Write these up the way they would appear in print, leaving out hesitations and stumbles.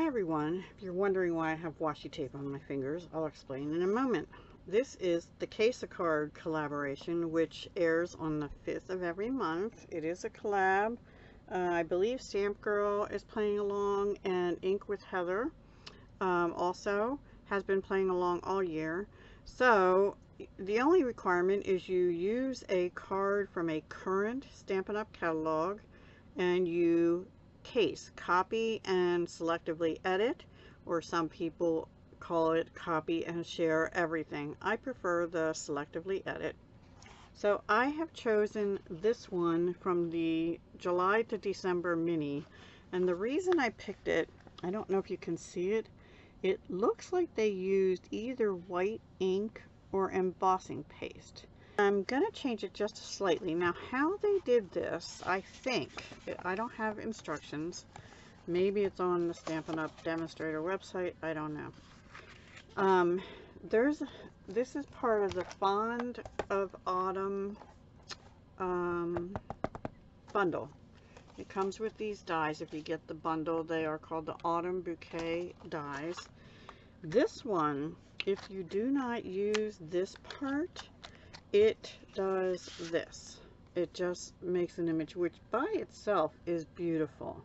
Hi everyone, if you're wondering why I have washi tape on my fingers, I'll explain in a moment. This is the Case a Card collaboration, which airs on the 5th of every month. It is a collab. I believe Stamp Girl is playing along, and Ink with Heather also has been playing along all year. So the only requirement is you use a card from a current Stampin' Up! Catalog, and you copy and selectively edit, or some people call it copy and share everything. I prefer the selectively edit. So I have chosen this one from the July to December mini, and the reason I picked it, I don't know if you can see it, it looks like they used either white ink or embossing paste. I'm going to change it just slightly. Now, how they did this, I think, I don't have instructions. Maybe it's on the Stampin' Up! Demonstrator website. I don't know. This is part of the Fond of Autumn bundle. It comes with these dies. If you get the bundle, they are called the Autumn Bouquet dies. This one, if you do not use this part, it does this. It just makes an image, which by itself is beautiful.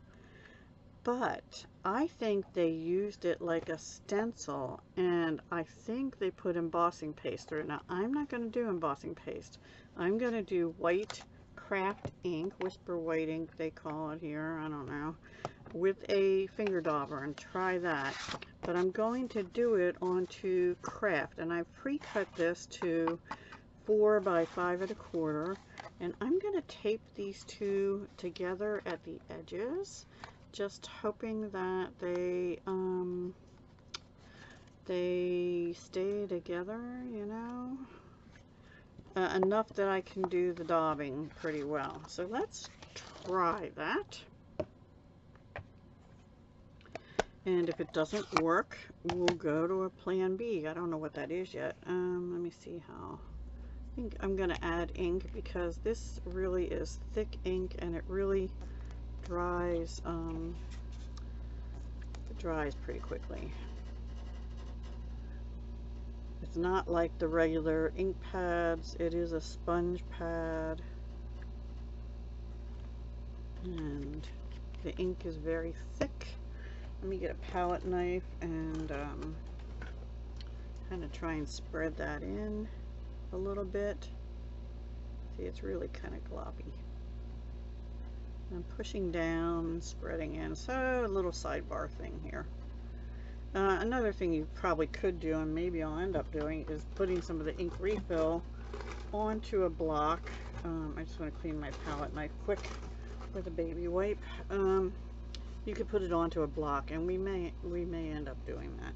But I think they used it like a stencil, and I think they put embossing paste through it. Now, I'm not going to do embossing paste. I'm going to do white craft ink, whisper white ink they call it here, I don't know, with a finger dauber, and try that. But I'm going to do it onto craft, and I've pre-cut this to 4 by 5 1/4, and I'm going to tape these two together at the edges, just hoping that they stay together, you know, enough that I can do the daubing pretty well. So let's try that, and if it doesn't work, we'll go to a plan B. I don't know what that is yet. Let me see how. I think I'm going to add ink, because this really is thick ink, and it really dries pretty quickly. It's not like the regular ink pads. It is a sponge pad, and the ink is very thick. Let me get a palette knife and kind of try and spread that in a little bit. See, it's really kind of gloppy. I'm pushing down and spreading in. So a little sidebar thing here. Another thing you probably could do, and maybe I'll end up doing, is putting some of the ink refill onto a block. I just want to clean my palette knife quick with a baby wipe. You could put it onto a block, and we may end up doing that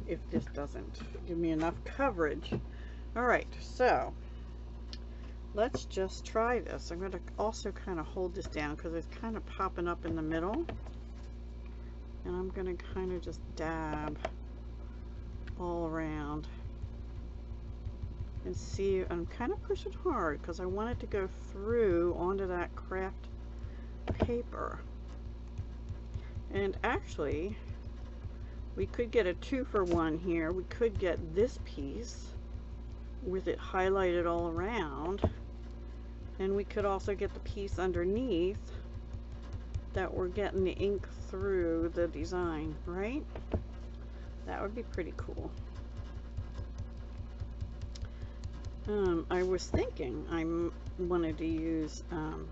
if this doesn't give me enough coverage. Alright, so let's just try this. I'm going to also kind of hold this down because it's kind of popping up in the middle. And I'm going to kind of just dab all around. And see, I'm kind of pushing hard because I want it to go through onto that craft paper. And actually, we could get a 2-for-1 here. We could get this piece with it highlighted all around, and we could also get the piece underneath that we're getting the ink through the design, right? That would be pretty cool. I was thinking I wanted to use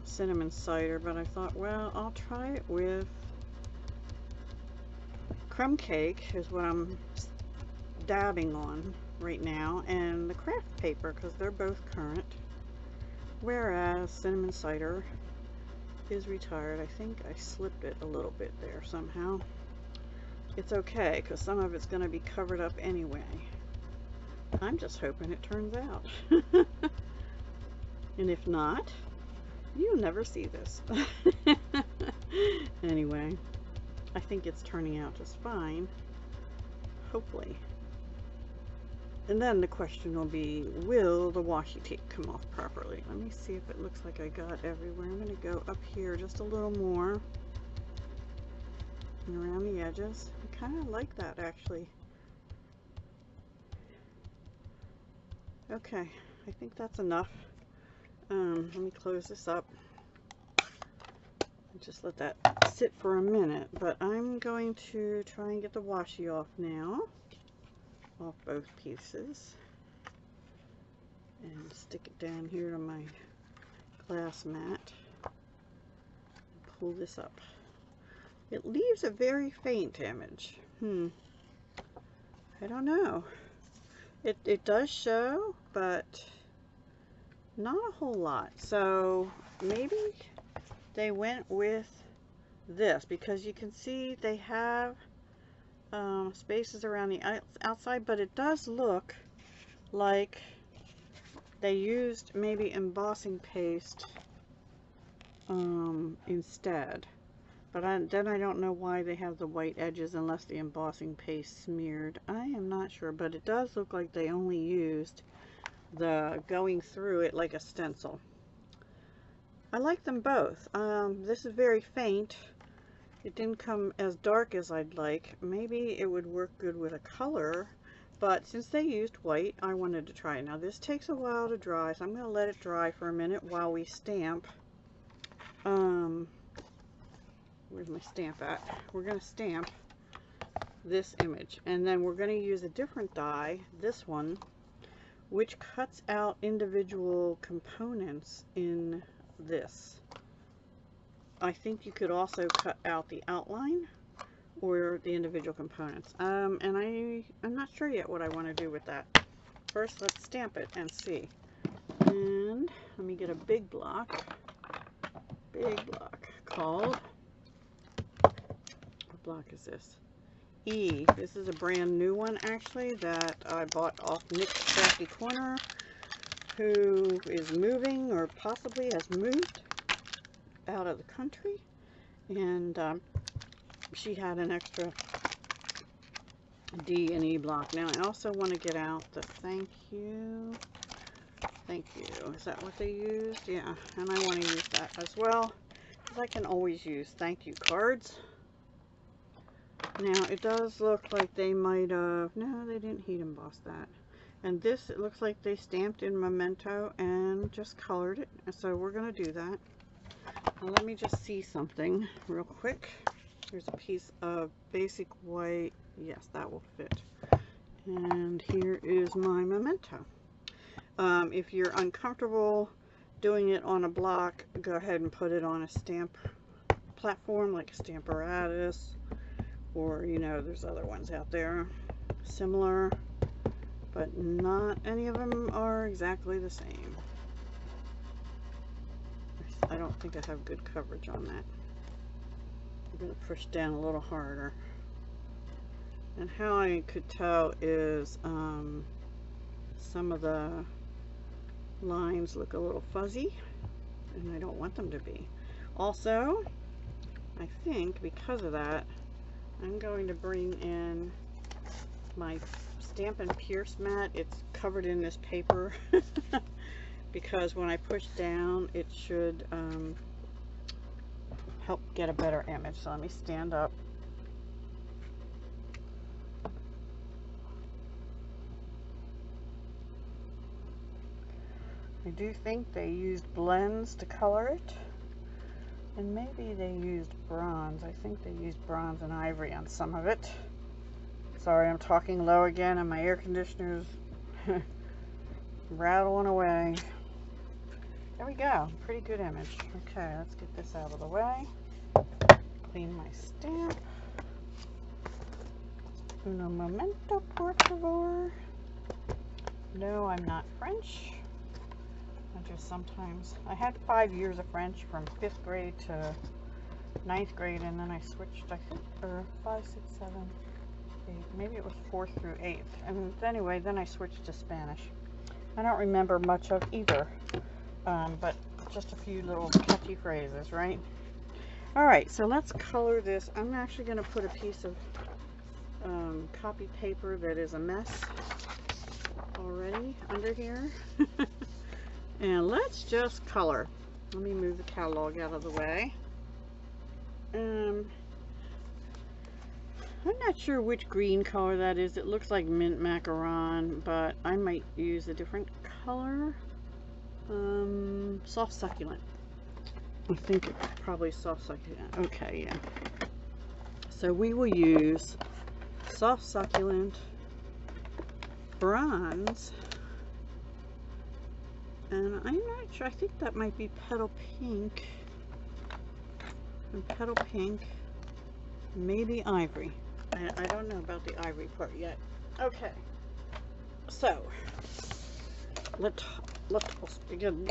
cinnamon cider, but I thought, well, I'll try it with crumb cake is what I'm dabbing on right now, and the craft paper, because they're both current, whereas cinnamon cider is retired. I think I slipped it a little bit there somehow. It's okay, because some of it's going to be covered up anyway. I'm just hoping it turns out. And if not, you'll never see this. Anyway, I think it's turning out just fine, hopefully. And then the question will be, will the washi tape come off properly? Let me see if it looks like I got everywhere. I'm going to go up here just a little more. and around the edges. I kind of like that actually. Okay, I think that's enough. Let me close this up and just let that sit for a minute, but I'm going to try and get the washi off now, off both pieces, and stick it down here to my glass mat and pull this up. It leaves a very faint image. I don't know. It does show, but not a whole lot. So maybe they went with this, because you can see they have spaces around the outside, but it does look like they used maybe embossing paste instead. But then I don't know why they have the white edges unless the embossing paste smeared. I am not sure, but it does look like they only used the going through it like a stencil. I like them both. This is very faint. It didn't come as dark as I'd like. Maybe it would work good with a color, but since they used white, I wanted to try it. Now this takes a while to dry, so I'm going to let it dry for a minute while we stamp. Where's my stamp at? We're going to stamp this image, and then we're going to use a different die, this one, which cuts out individual components in this. I think you could also cut out the outline or the individual components. And I'm not sure yet what I want to do with that. First, let's stamp it and see. And let me get a big block called, what block is this? E. This is a brand new one actually that I bought off Nick's Crafty Corner, who is moving or possibly has moved out of the country, and she had an extra D and E block. Now I also want to get out the thank you. Is that what they used? Yeah, and I want to use that as well, because I can always use thank you cards. Now it does look like they might have, no, they didn't heat emboss that. And this, it looks like they stamped in Memento and just colored it. And so we're going to do that. Now let me just see something real quick. Here's a piece of basic white. Yes, that will fit. And here is my Memento. If you're uncomfortable doing it on a block, go ahead and put it on a stamp platform like a Stamparatus, or you know, there's other ones out there similar, but not any of them are exactly the same. I don't think I have good coverage on that. I'm going to push down a little harder. And how I could tell is some of the lines look a little fuzzy, and I don't want them to be. Also, I think because of that, I'm going to bring in my Stampin' Pierce mat. It's covered in this paper because when I push down, it should help get a better image. So let me stand up. I do think they used blends to color it, and maybe they used bronze. I think they used bronze and ivory on some of it. Sorry, I'm talking low again, and my air conditioner's rattling away. There we go. Pretty good image. Okay, let's get this out of the way. Clean my stamp. Uno momento, por favor. No, I'm not French. I just sometimes, I had 5 years of French from 5th grade to 9th grade, and then I switched, I think, or 5, 6, 7, 8, maybe it was 4th through 8th. And anyway, then I switched to Spanish. I don't remember much of either, but just a few little catchy phrases, right? Alright, so let's color this. I'm actually going to put a piece of copy paper that is a mess already under here. And let's just color. Let me move the catalog out of the way. I'm not sure which green color that is. It looks like mint macaron, but I might use a different color. Soft succulent. I think it's probably soft succulent. Okay, yeah. So we will use soft succulent, bronze, and I'm not sure. I think that might be petal pink. And petal pink, maybe ivory. I don't know about the ivory part yet. Okay, so let's begin.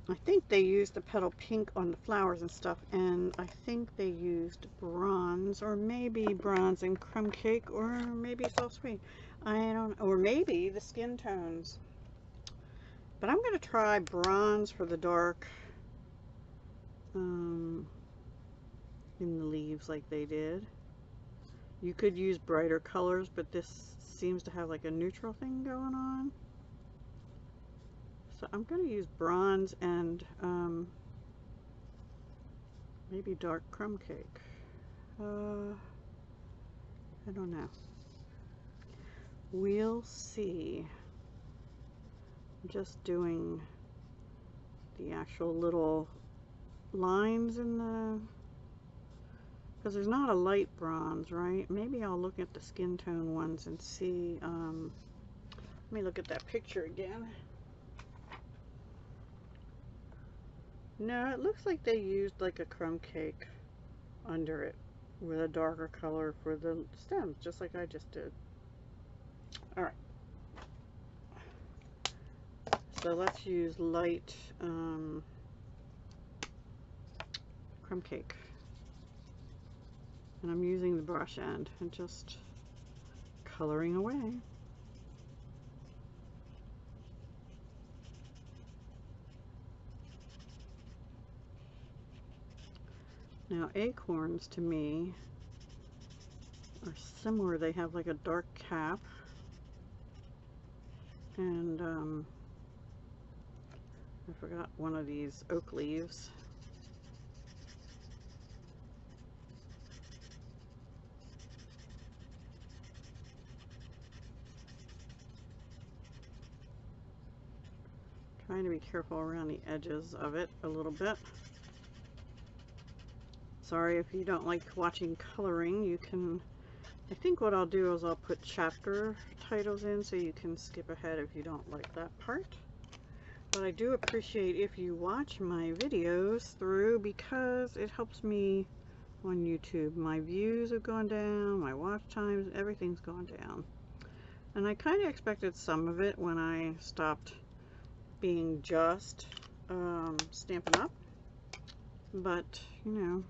I think they used the petal pink on the flowers and stuff, and I think they used bronze, or maybe bronze and crumb cake, or maybe soft sweet. I don't know, or maybe the skin tones. But I'm going to try bronze for the dark in the leaves like they did. You could use brighter colors, but this seems to have like a neutral thing going on. So I'm going to use bronze and maybe dark crumb cake. I don't know. We'll see. I'm just doing the actual little lines in the, because there's not a light bronze, right? Maybe I'll look at the skin tone ones and see. Let me look at that picture again. No, it looks like they used like a crumb cake under it with a darker color for the stems, just like I just did. All right. So let's use light crumb cake. And I'm using the brush end and just coloring away. Now acorns to me are similar. They have like a dark cap, and I forgot one of these oak leaves. Trying to be careful around the edges of it a little bit. Sorry if you don't like watching coloring. You can, I think what I'll do is I'll put chapter titles in so you can skip ahead if you don't like that part. But I do appreciate if you watch my videos through, because it helps me on YouTube. My views have gone down, my watch times, everything's gone down. And I kind of expected some of it when I stopped being just Stampin' Up. But, you know,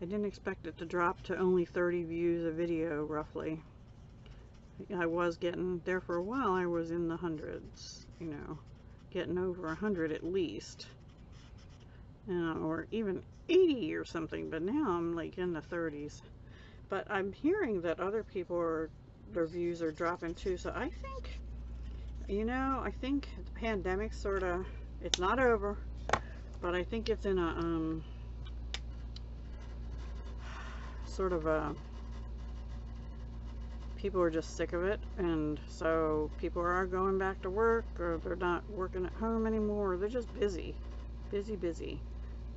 I didn't expect it to drop to only 30 views a video, roughly. I was getting, there for a while, I was in the hundreds, you know, getting over 100 at least. Or even 80 or something, but now I'm like in the 30s. But I'm hearing that other people are, their views are dropping too, so I think, you know, I think the pandemic sort of, it's not over, but I think it's in a, sort of a, people are just sick of it, and so people are going back to work, or they're not working at home anymore, or they're just busy.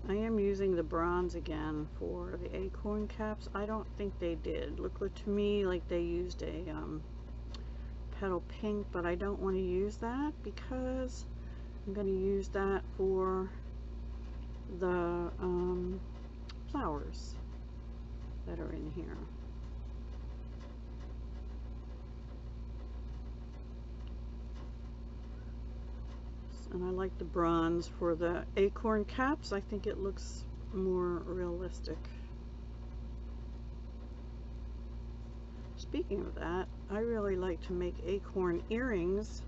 I am using the bronze again for the acorn caps. I don't think they did. Look to me like they used a petal pink, but I don't want to use that because I'm going to use that for the flowers that are in here. And I like the bronze for the acorn caps. I think it looks more realistic. Speaking of that, I really like to make acorn earrings,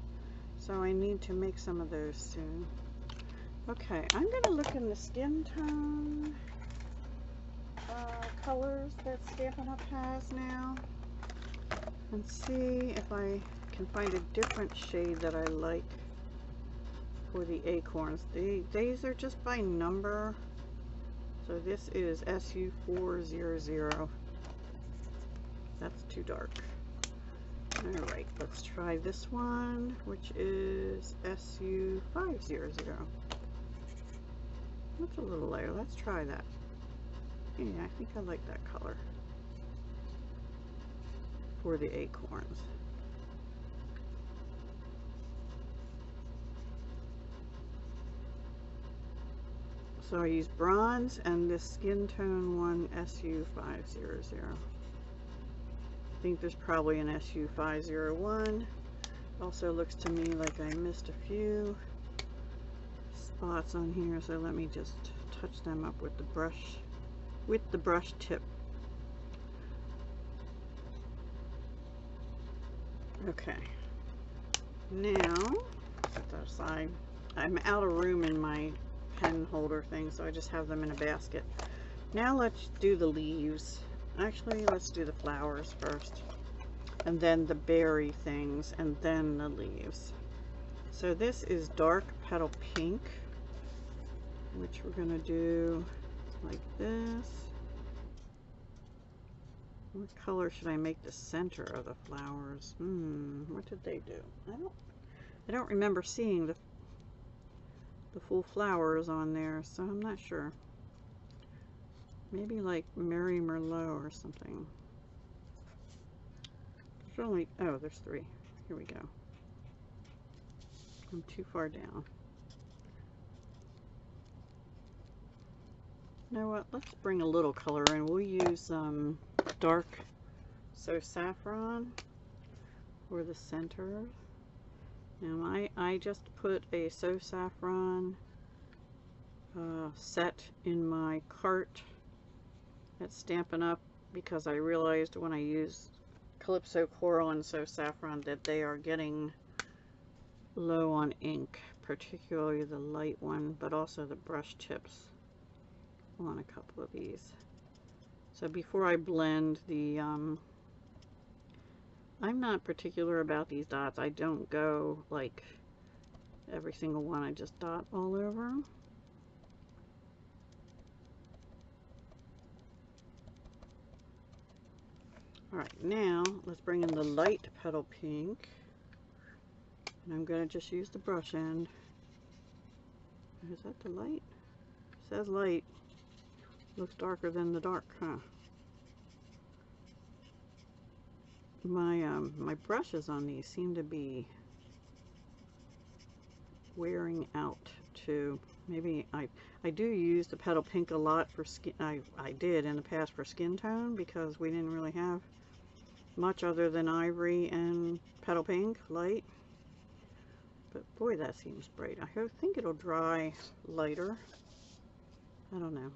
so I need to make some of those soon. Okay, I'm going to look in the skin tone colors that Stampin' Up has now and see if I can find a different shade that I like for the acorns. These are just by number, So this is SU400. That's too dark. Alright, let's try this one, which is SU500. That's a little lighter. Let's try that. Yeah, I think I like that color for the acorns. So I use bronze and this skin tone one, SU500. I think there's probably an SU501. Also looks to me like I missed a few spots on here, so let me just touch them up with the brush tip. Okay, now set that aside. I'm out of room in my pen holder thing, so I just have them in a basket. Now let's do the leaves. Actually, let's do the flowers first, and then the berry things, and then the leaves. So this is dark petal pink, which we're going to do like this. What color should I make the center of the flowers? What did they do? I don't remember seeing the full flowers on there, so I'm not sure. Maybe like Mary Merlot or something. There's only, oh, there's 3. Here we go. I'm too far down. You know what? Let's bring a little color in. We'll use dark So Saffron for the center. Now I just put a So Saffron set in my cart at Stampin' Up because I realized when I used Calypso Coral and So Saffron that they are getting low on ink, particularly the light one, but also the brush tips on a couple of these. So before I blend the I'm not particular about these dots. I don't go like every single one, I just dot all over. Alright, now let's bring in the light petal pink. And I'm going to just use the brush end. Is that the light? It says light. Looks darker than the dark, huh? My brushes on these seem to be wearing out too. Maybe I do use the petal pink a lot for skin. I did in the past for skin tone because we didn't really have much other than ivory and petal pink light. But boy, that seems bright. I think it'll dry lighter. I don't know.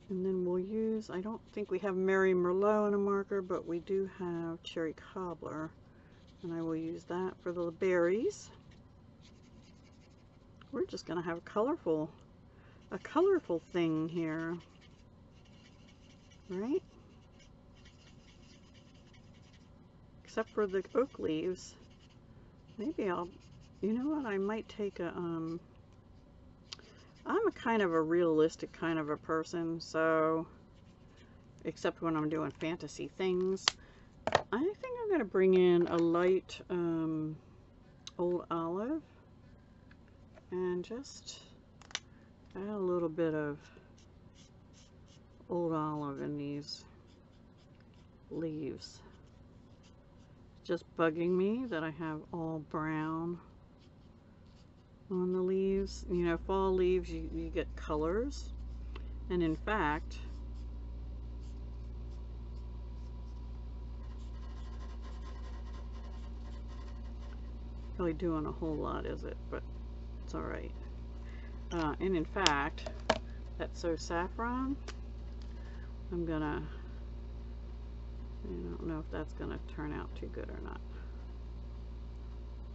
And then we'll use, I don't think we have Mary Merlot in a marker, but we do have Cherry Cobbler. And I will use that for the berries. We're just going to have a colorful thing here. Right? Except for the oak leaves. Maybe I'll, you know what, I might take a, I'm a kind of a realistic kind of a person, so, except when I'm doing fantasy things, I think I'm going to bring in a light old olive and just add a little bit of old olive in these leaves. It's just bugging me that I have all brown on the leaves. You know, fall leaves, you get colors, and in fact, really doing a whole lot, is it? But it's all right. And in fact, that So Saffron, I'm gonna, I don't know if that's gonna turn out too good or not.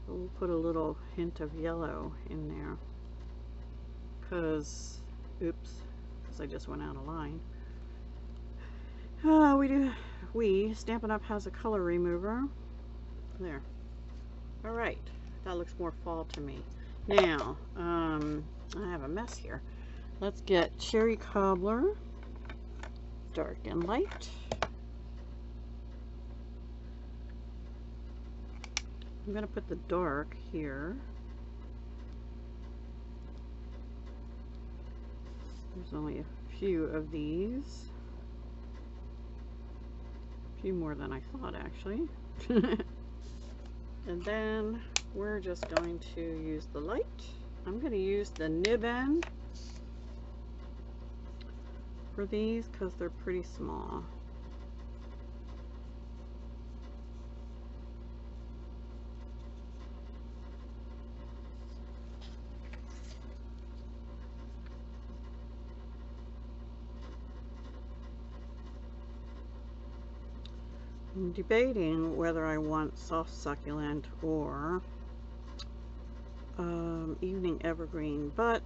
But we'll put a little hint of yellow in there, because, oops, because I just went out of line. Stampin' Up has a color remover. There. Alright, that looks more fall to me. Now, I have a mess here. Let's get Cherry Cobbler, dark and light. I'm going to put the dark here. There's only a few of these. A few more than I thought, actually. And then we're just going to use the light. I'm going to use the nib end for these because they're pretty small. I'm debating whether I want soft succulent or evening evergreen, but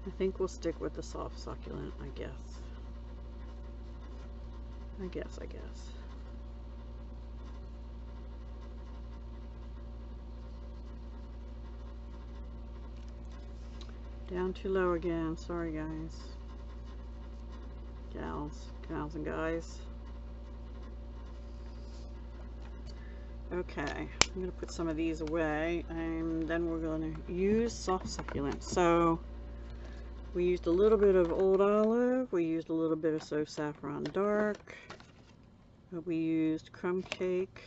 I think we'll stick with the soft succulent, I guess. Down too low again, sorry guys. Gals and guys. Okay, I'm going to put some of these away, and then we're going to use soft succulent. So we used a little bit of Old Olive, we used a little bit of So Saffron Dark, we used Crumb Cake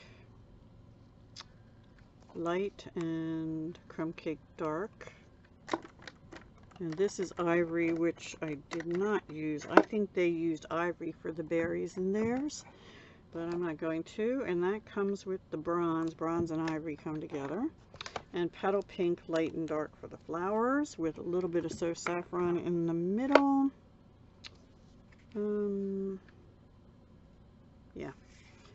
Light and Crumb Cake Dark, and this is Ivory, which I did not use. I think they used Ivory for the berries in theirs, but I'm not going to. And that comes with the bronze. Bronze and ivory come together. And Petal Pink Light and Dark for the flowers, with a little bit of So Saffron in the middle. Yeah.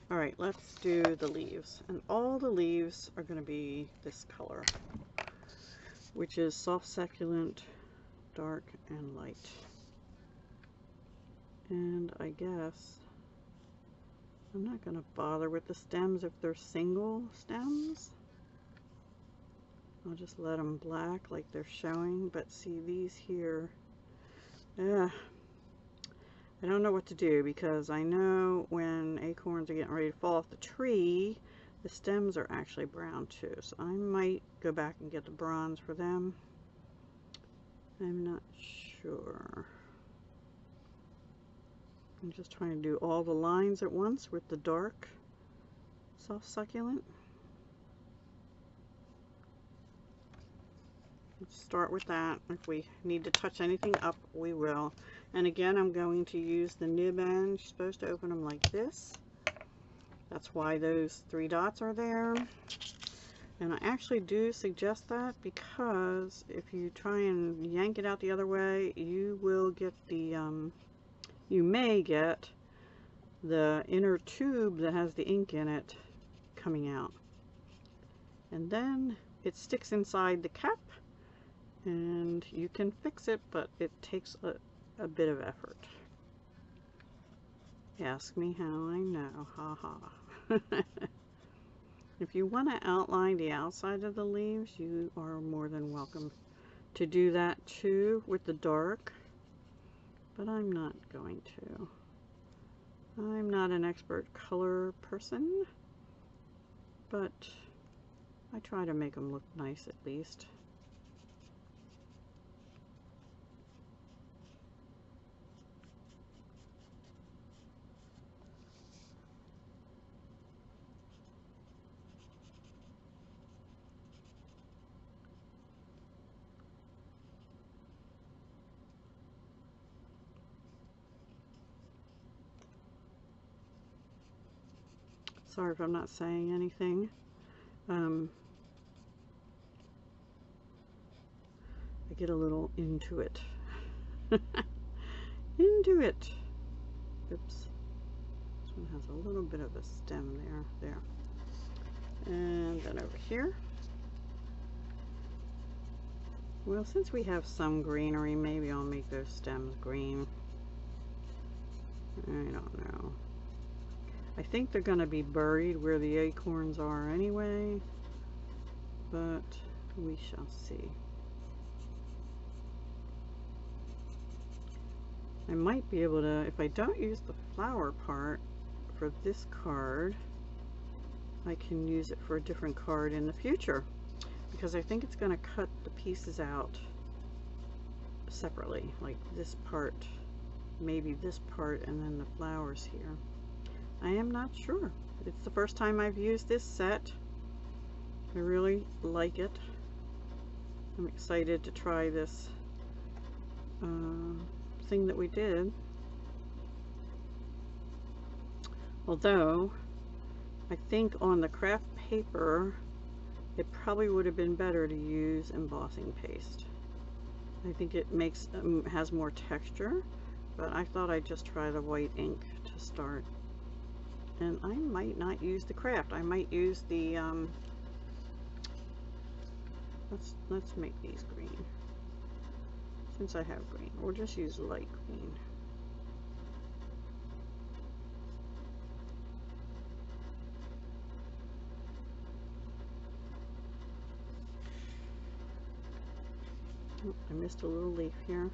Alright, let's do the leaves. And all the leaves are going to be this color, which is Soft Succulent, Dark, and Light. And I guess I'm not going to bother with the stems if they're single stems. I'll just let them black like they're showing. But see these here, I don't know what to do, because I know when acorns are getting ready to fall off the tree, the stems are actually brown too. So I might go back and get the bronze for them. I'm not sure. I'm just trying to do all the lines at once with the dark soft succulent. Let's start with that. If we need to touch anything up, we will. And again, I'm going to use the nib end. You're supposed to open them like this. That's why those 3 dots are there. And I actually do suggest that, because if you try and yank it out the other way, you will get the you may get the inner tube that has the ink in it coming out. And then it sticks inside the cap, and you can fix it, but it takes a bit of effort. Ask me how I know. Ha ha. If you want to outline the outside of the leaves, you are more than welcome to do that too with the dark. But I'm not going to. I'm not an expert color person, but I try to make them look nice at least. Sorry if I'm not saying anything. I get a little into it. Into it. Oops. This one has a little bit of a stem there. And then over here. Well, since we have some greenery, maybe I'll make those stems green. I don't know. I think they're going to be buried where the acorns are anyway, but we shall see. I might be able to, if I don't use the flower part for this card, I can use it for a different card in the future, because I think it's going to cut the pieces out separately, like this part, maybe this part, and then the flowers here. I am not sure. It's the first time I've used this set. I really like it. I'm excited to try this thing that we did. Although, I think on the craft paper, it probably would have been better to use embossing paste. I think it makes has more texture, but I thought I'd just try the white ink to start. And I might not use the craft. I might use the let's make these green. Since I have green, we'll just use light green. Oh, I missed a little leaf here.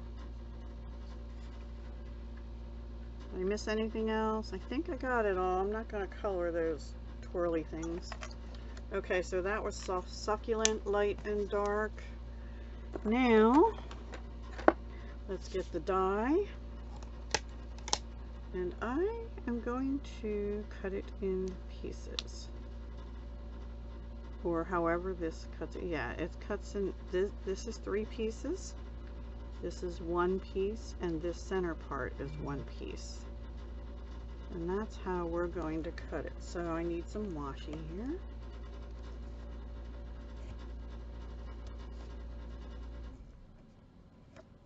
Did I miss anything else? I think I got it all. I'm not going to color those twirly things. Okay, so that was soft, succulent, light, and dark. Now, let's get the die. And I am going to cut it in pieces. Or however this cuts it. Yeah, it cuts in, this is 3 pieces. This is 1 piece, and this center part is 1 piece. And that's how we're going to cut it. So I need some washi here.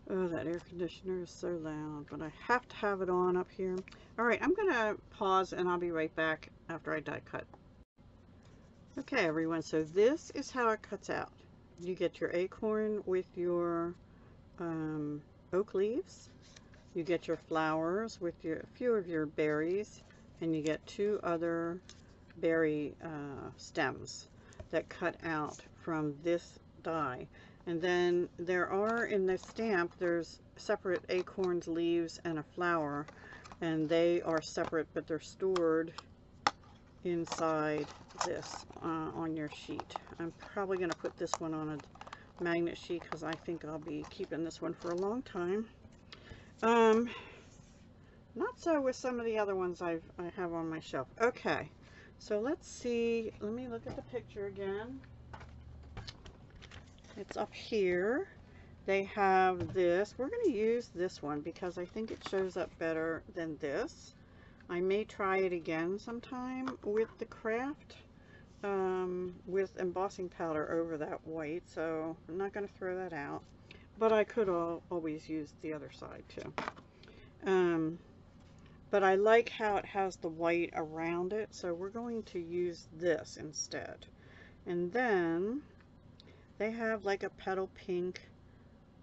Oh, that air conditioner is so loud, but I have to have it on up here. All right, I'm gonna pause and I'll be right back after I die cut. Okay, everyone, so this is how it cuts out. You get your acorn with your oak leaves. You get your flowers with a few of your berries, and you get 2 other berry stems that cut out from this die. And then there are, in the stamp, there's separate acorns, leaves, and a flower, and they are separate, but they're stored inside this on your sheet. I'm probably going to put this one on a magnet sheet because I think I'll be keeping this one for a long time. Not so with some of the other ones I have on my shelf. Okay, so let's see. Let me look at the picture again. It's up here. They have this. We're going to use this one because I think it shows up better than this. I may try it again sometime with the craft, with embossing powder over that white, so I'm not going to throw that out. But I could always use the other side too. But I like how it has the white around it, so we're going to use this instead. And then they have like a petal pink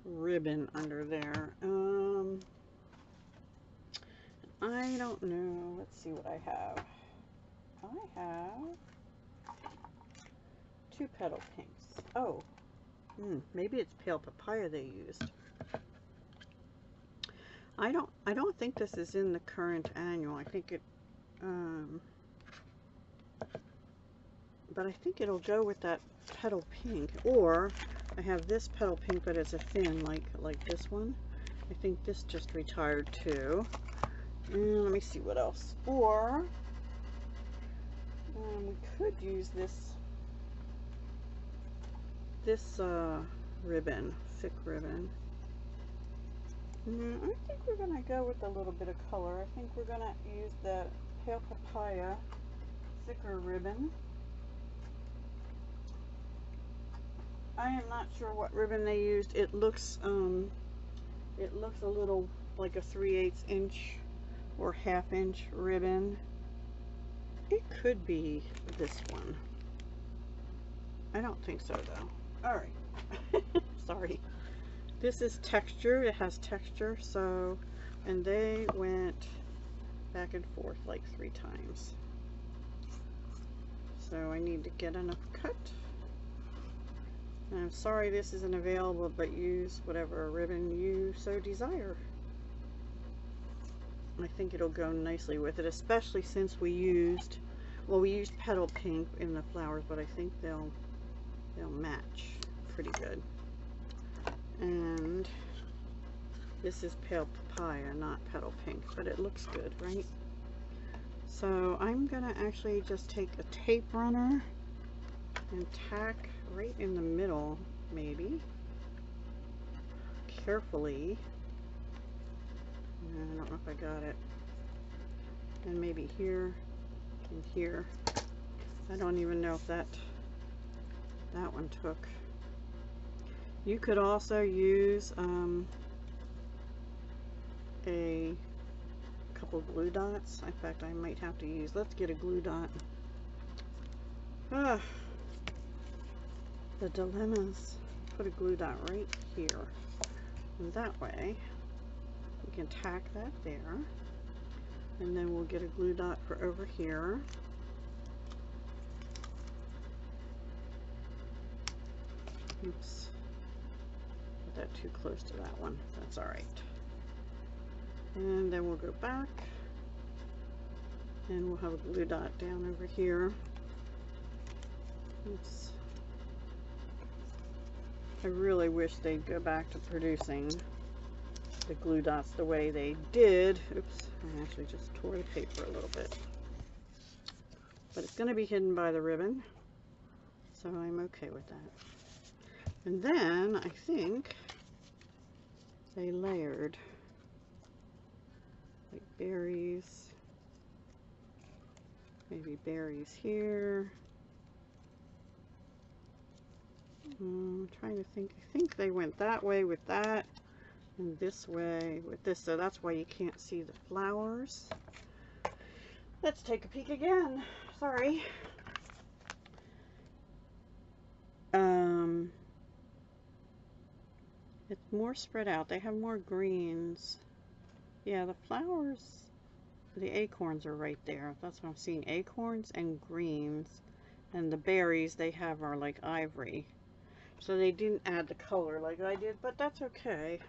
ribbon under there. I don't know. Let's see what I have. I have 2 petal pinks. Oh, maybe it's pale papaya they used. I don't think this is in the current annual. I think it, but I think it'll go with that petal pink. Or I have this petal pink, but it's a thin, like this one. I think this just retired too. And let me see what else. Or we could use this ribbon, thick ribbon. I think we're going to go with a little bit of color. I think we're going to use the pale papaya thicker ribbon. I am not sure what ribbon they used. It looks a little like a 3/8 inch or 1/2 inch ribbon. It could be this one. I don't think so though. All right. Sorry. This is texture. It has texture. So, and they went back and forth like 3 times. So I need to get enough cut. And I'm sorry this isn't available, but use whatever ribbon you so desire. I think it'll go nicely with it, especially since we used, well, we used petal pink in the flowers, but I think they'll match pretty good. And this is pale papaya, not petal pink, but it looks good, right? So I'm gonna actually just take a tape runner and tack right in the middle, maybe, carefully. I don't know if I got it. And maybe here and here. I don't even know if that one took. You could also use a couple glue dots. In fact, I might have to use, let's get a glue dot. The dilemmas. Put a glue dot right here. And that way we can tack that there, and then we'll get a glue dot for over here. Oops, put that too close to that one. That's all right. And then we'll go back and we'll have a glue dot down over here. Oops. I really wish they'd go back to producing the glue dots the way they did. Oops, I actually just tore the paper a little bit. But it's going to be hidden by the ribbon, so I'm okay with that. And then I think they layered like berries, maybe berries here. I'm trying to think. I think they went that way with that, and this way with this, so that's why you can't see the flowers. Let's take a peek again. Sorry. It's more spread out. They have more greens. Yeah, the flowers, the acorns are right there. That's what I'm seeing. Acorns and greens, and the berries they have are like ivory. So they didn't add the color like I did, but that's okay.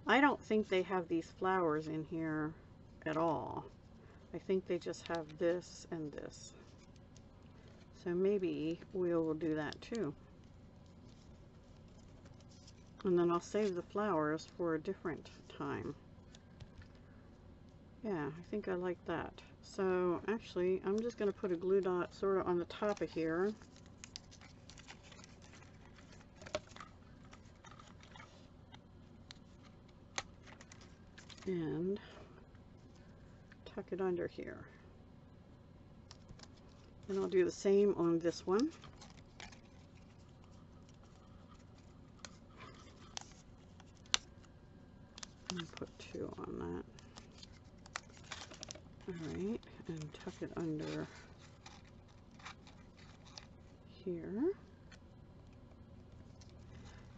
I don't think they have these flowers in here at all. I think they just have this and this. So maybe we'll do that too. And then I'll save the flowers for a different time. Yeah, I think I like that. So actually, I'm just going to put a glue dot sort of on the top of here. And tuck it under here. And I'll do the same on this one. And put 2 on that. Alright, and tuck it under here.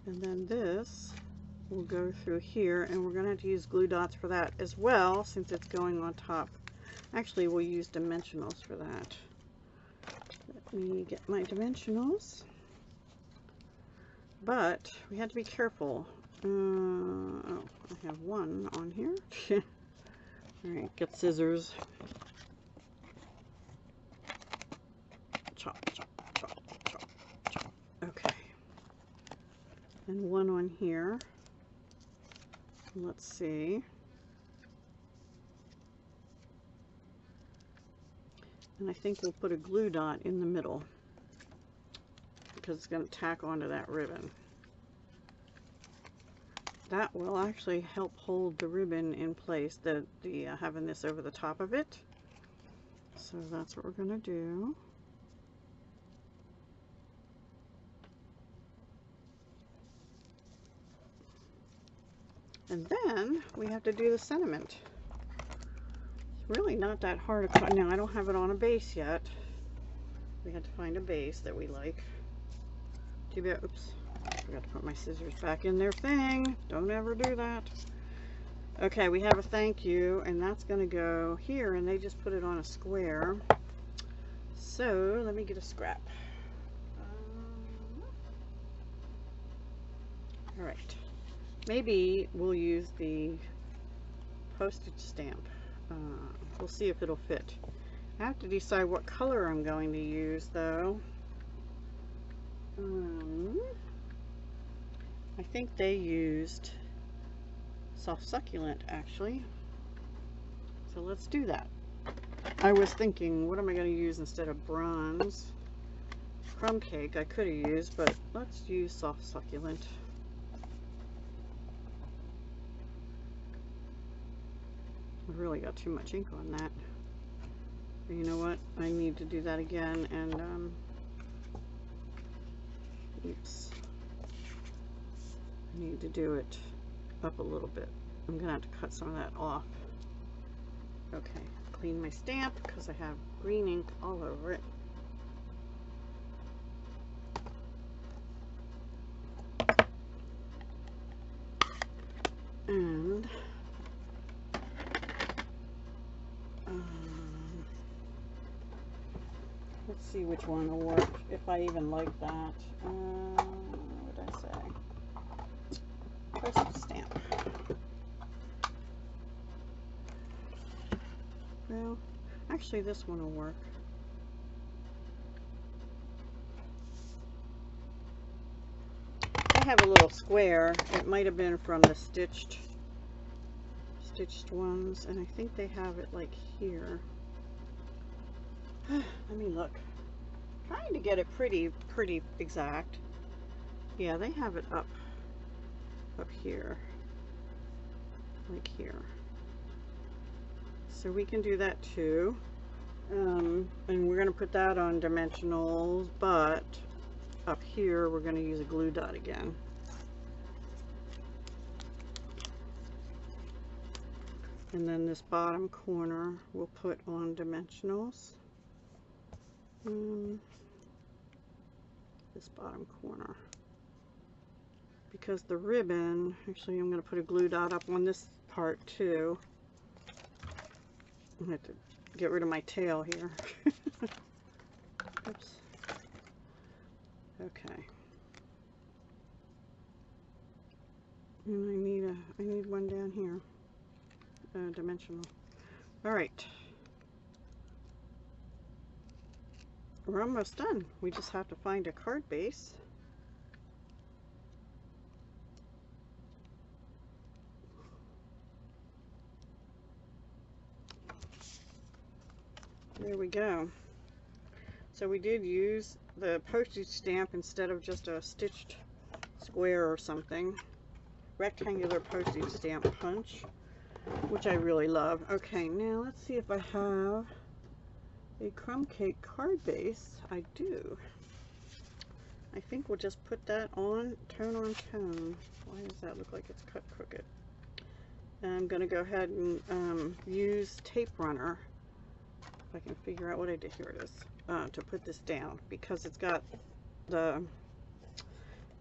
And then this will go through here, and we're going to have to use glue dots for that as well, since it's going on top. Actually, we'll use dimensionals for that. Let me get my dimensionals. But we had to be careful. Oh, I have one on here. Alright, get scissors. Chop, chop, chop, chop, chop. Okay. And one on here. Let's see. And I think we'll put a glue dot in the middle, because it's going to tack onto that ribbon. That will actually help hold the ribbon in place, having this over the top of it. So that's what we're going to do. And then we have to do the sentiment. It's really not that hard to cut. Now, I don't have it on a base yet. We had to find a base that we like. Too bad. Oops. I forgot to put my scissors back in their thing. Don't ever do that. Okay, we have a thank you, and that's going to go here, and they just put it on a square. So let me get a scrap. All right. Maybe we'll use the postage stamp. We'll see if it'll fit. I have to decide what color I'm going to use though. I think they used soft succulent actually. So let's do that. I was thinking, what am I going to use instead of bronze? Crumb cake I could have used, but let's use soft succulent. I really got too much ink on that. You know what? I need to do that again and oops. I need to do it up a little bit. I'm gonna have to cut some of that off. Okay, clean my stamp because I have green ink all over it. And let's see which one will work, if I even like that. What did I say? Postage stamp. Well, actually this one will work. I have a little square. It might have been from the stitched ones, and I think they have it like here. Let me look. Trying to get it pretty exact. Yeah, they have it up here, like here. So we can do that too. And we're going to put that on dimensionals, but up here we're going to use a glue dot again. And then this bottom corner we'll put on dimensionals. This bottom corner. Because the ribbon, actually I'm going to put a glue dot up on this part too. I'm going to have to get rid of my tail here. Oops. Okay. And I need one down here. Dimensional. All right. We're almost done. We just have to find a card base. There we go. So we did use the postage stamp instead of just a stitched square or something. Rectangular postage stamp punch, which I really love. Okay, now let's see if I have a crumb cake card base. I do. I think we'll just put that on tone on tone. Why does that look like it's cut crooked? And I'm going to go ahead and use tape runner. If I can figure out what I did. Here it is. To put this down, because it's got the,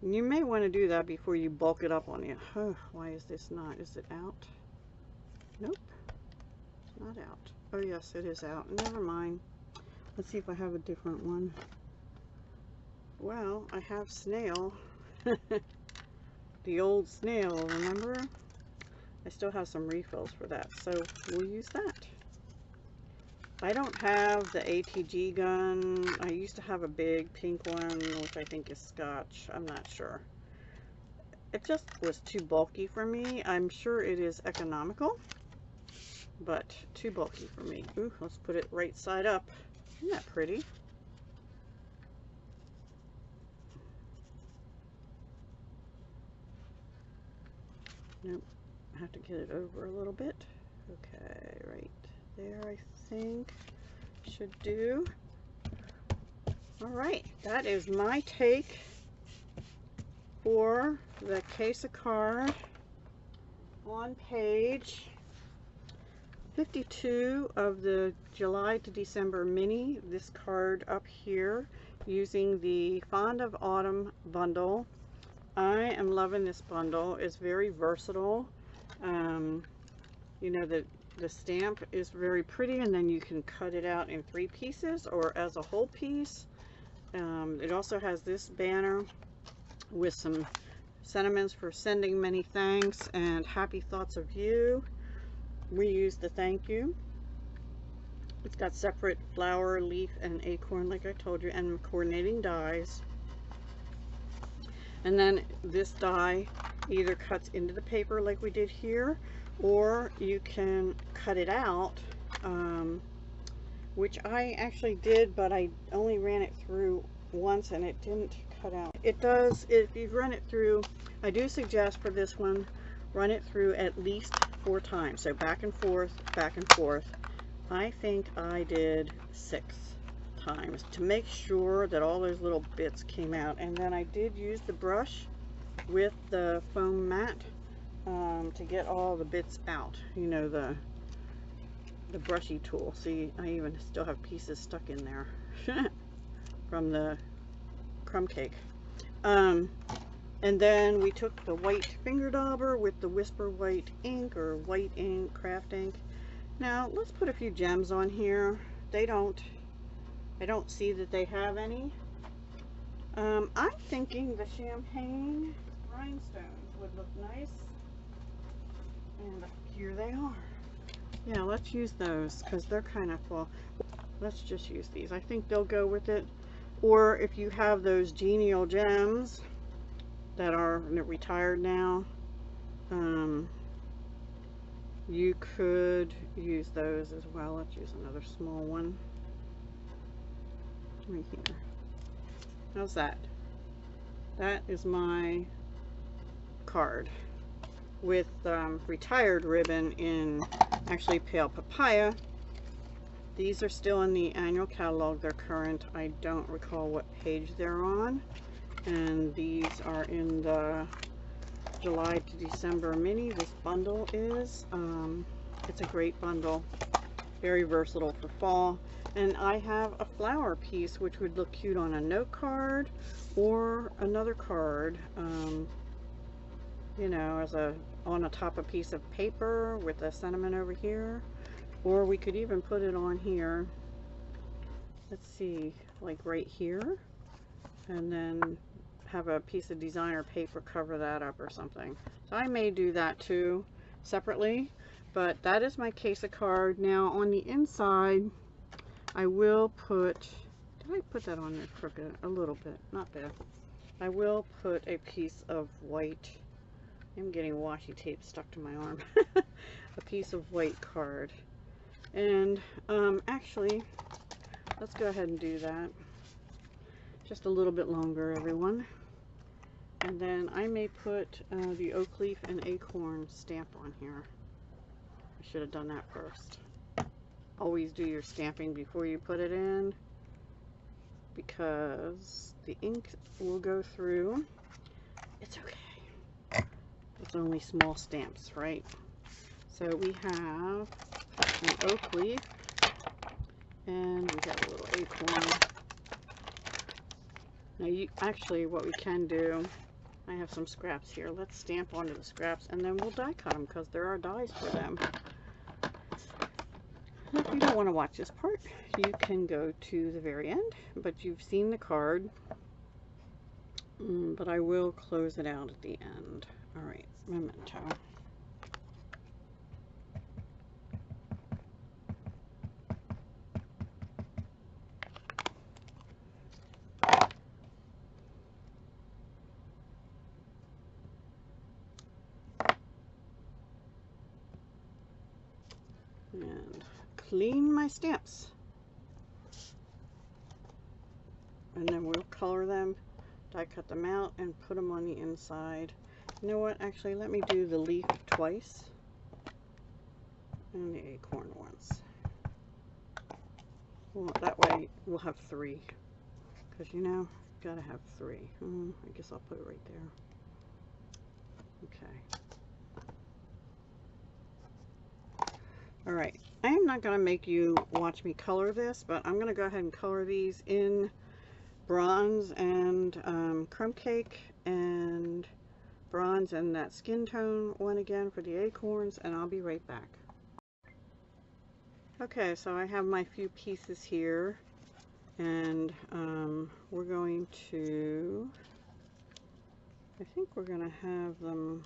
you may want to do that before you bulk it up on you. Oh, why is this not? Is it out? Nope, it's not out. Oh yes, it is out. Never mind. Let's see if I have a different one. Well, I have snail. The old snail, remember? I still have some refills for that, so we'll use that. I don't have the ATG gun. I used to have a big pink one, which I think is Scotch. I'm not sure. It just was too bulky for me. I'm sure it is economical, but too bulky for me. Ooh, let's put it right side up. Isn't that pretty? Nope, I have to get it over a little bit. Okay, right there I think should do. All right, that is my take for the case of card on page 52 of the July to December mini. This card up here using the Fond of Autumn bundle. I am loving this bundle. It's very versatile. You know, the stamp is very pretty, and then you can cut it out in 3 pieces or as a whole piece. It also has this banner with some sentiments for sending many thanks and happy thoughts of you. we used the thank you. It's got separate flower, leaf, and acorn, like I told you, and coordinating dies. And then this die either cuts into the paper like we did here, or you can cut it out, which I actually did, but I only ran it through once and it didn't cut out. It does, if you run it through, I do suggest for this one, run it through at least 4 times. So back and forth, back and forth. I think I did 6 times to make sure that all those little bits came out. And then I did use the brush with the foam mat to get all the bits out. You know, the brushy tool. See, I even still have pieces stuck in there from the crumb cake. And then we took the white finger dauber with the Whisper White ink, or white ink, craft ink. Now let's put a few gems on here. I don't see that they have any. I'm thinking the champagne rhinestones would look nice. And here they are. Yeah, let's use those because they're kind of full. Let's just use these. I think they'll go with it. Or if you have those genial gems that are retired now, you could use those as well. Let's use another small one right here. How's that? That is my card with retired ribbon in actually pale papaya. These are still in the annual catalog. They're current. I don't recall what page they're on. And these are in the July to December mini. This bundle is. It's a great bundle. Very versatile for fall. And I have a flower piece which would look cute on a note card or another card. You know, as on a top of a piece of paper with a sentiment over here. Or we could even put it on here. Let's see, like right here. And then have a piece of designer paper cover that up or something. So I may do that too, separately. But that is my case of card. Now on the inside, I will put, did I put that on there crooked? A little bit, not bad. I will put a piece of white, I'm getting washi tape stuck to my arm. A piece of white card. And actually, let's go ahead and do that. Just a little bit longer, everyone. And then I may put the oak leaf and acorn stamp on here. I should have done that first. Always do your stamping before you put it in, because the ink will go through. It's okay. It's only small stamps, right? So we have an oak leaf, and we have a little acorn. Now, actually, what we can do, I have some scraps here. Let's stamp onto the scraps, and then we'll die cut them because there are dies for them. If you don't want to watch this part, you can go to the very end, but you've seen the card. But I will close it out at the end. All right, memento. And clean my stamps. And then we'll color them, die cut them out, and put them on the inside. You know what? Actually, let me do the leaf twice and the acorn once. Well, that way we'll have 3. Because, you know, gotta have 3. I guess I'll put it right there. Okay. Alright, I am not going to make you watch me color this, but I'm going to go ahead and color these in bronze and crumb cake, and bronze and that skin tone one again for the acorns, and I'll be right back. Okay, so I have my few pieces here, and we're going to, I think we're going to have them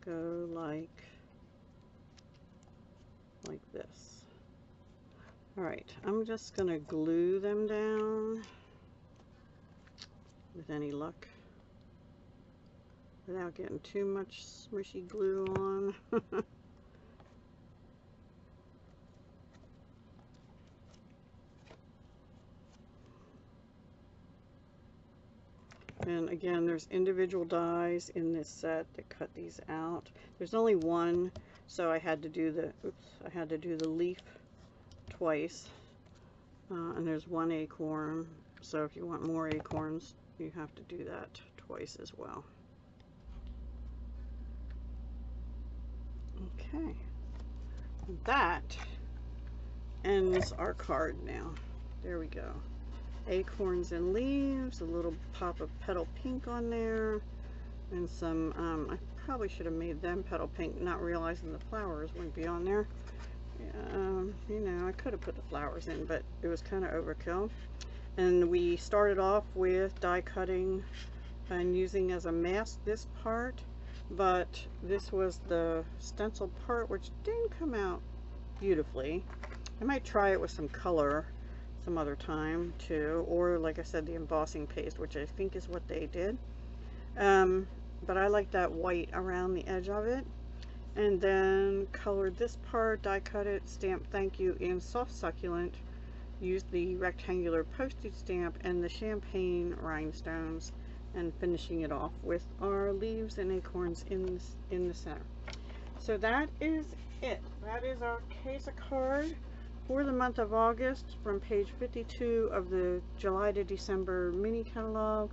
go like like this. Alright, I'm just going to glue them down with any luck without getting too much smushy glue on. And again, there's individual dies in this set that cut these out. There's only one, so I had to do the leaf twice. And there's one acorn, so if you want more acorns, you have to do that twice as well. Okay, that ends our card now. There we go. Acorns and leaves, a little pop of petal pink on there, and some, I probably should have made them petal pink, not realizing the flowers wouldn't be on there. You know, I could have put the flowers in, but it was kind of overkill. And we started off with die cutting and using as a mask this part, but this was the stencil part, which didn't come out beautifully. I might try it with some color some other time too, or like I said, the embossing paste, which I think is what they did. But I like that white around the edge of it. And then colored this part, die cut it, stamped thank you in soft succulent, used the rectangular postage stamp and the champagne rhinestones, and finishing it off with our leaves and acorns in the center. So that is it. That is our case of card for the month of August from page 52 of the July to December mini catalog.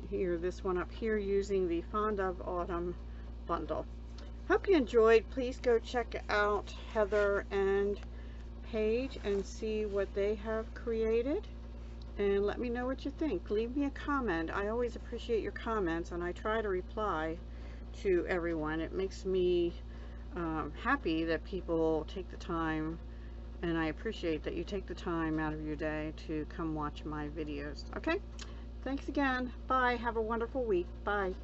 Here, this one up here, using the Fond of Autumn bundle. Hope you enjoyed. Please go check out Heather and Paige and see what they have created, and let me know what you think. Leave me a comment. I always appreciate your comments, and I try to reply to everyone. It makes me happy that people take the time, and I appreciate that you take the time out of your day to come watch my videos. Okay, thanks again. Bye. Have a wonderful week. Bye.